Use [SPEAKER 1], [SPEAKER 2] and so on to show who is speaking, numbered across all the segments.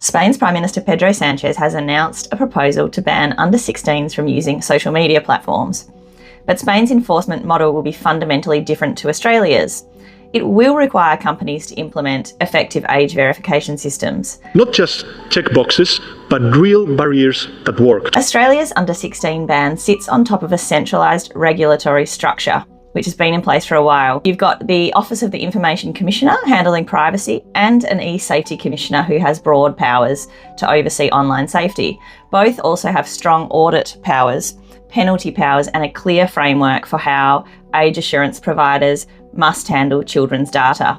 [SPEAKER 1] Spain's Prime Minister Pedro Sanchez has announced a proposal to ban under-16s from using social media platforms. But Spain's enforcement model will be fundamentally different to Australia's. It will require companies to implement effective age verification systems.
[SPEAKER 2] Not just checkboxes, but real barriers that work.
[SPEAKER 1] Australia's under-16 ban sits on top of a centralised regulatory structure, which has been in place for a while. You've got the Office of the Information Commissioner handling privacy and an e-safety commissioner who has broad powers to oversee online safety. Both also have strong audit powers, penalty powers, and a clear framework for how age assurance providers must handle children's data.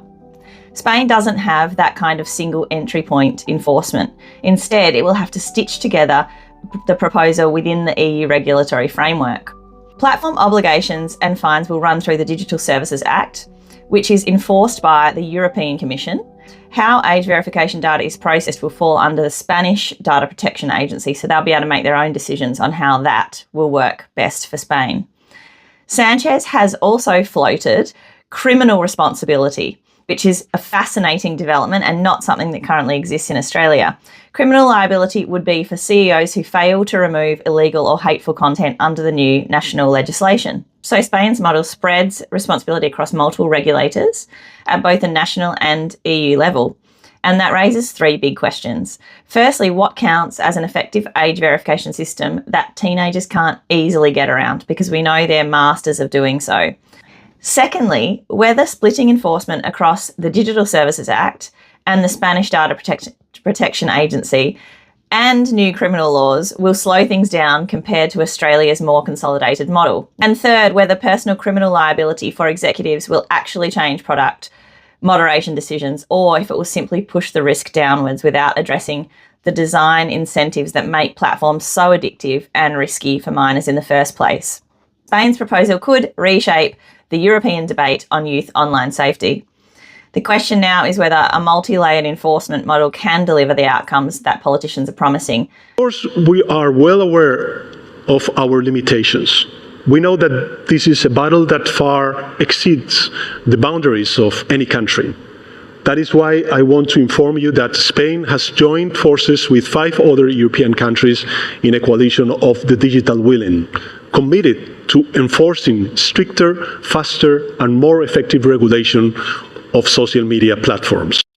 [SPEAKER 1] Spain doesn't have that kind of single entry point enforcement. Instead, it will have to stitch together the proposal within the EU regulatory framework. Platform obligations and fines will run through the Digital Services Act, which is enforced by the European Commission. How age verification data is processed will fall under the Spanish Data Protection Agency, so they'll be able to make their own decisions on how that will work best for Spain. Sanchez has also floated criminal responsibility, which is a fascinating development and not something that currently exists in Australia. Criminal liability would be for CEOs who fail to remove illegal or hateful content under the new national legislation. So Spain's model spreads responsibility across multiple regulators at both a national and EU level. And that raises three big questions. Firstly, what counts as an effective age verification system that teenagers can't easily get around, because we know they're masters of doing so? Secondly, whether splitting enforcement across the Digital Services Act and the Spanish Data Protection Agency and new criminal laws will slow things down compared to Australia's more consolidated model. And third, whether personal criminal liability for executives will actually change product moderation decisions, or if it will simply push the risk downwards without addressing the design incentives that make platforms so addictive and risky for minors in the first place. Spain's proposal could reshape the European debate on youth online safety. The question now is whether a multi-layered enforcement model can deliver the outcomes that politicians are promising.
[SPEAKER 2] Of course, we are well aware of our limitations. We know that this is a battle that far exceeds the boundaries of any country. That is why I want to inform you that Spain has joined forces with 5 other European countries in a coalition of the digital willing, committed to enforcing stricter, faster, and more effective regulation of social media platforms.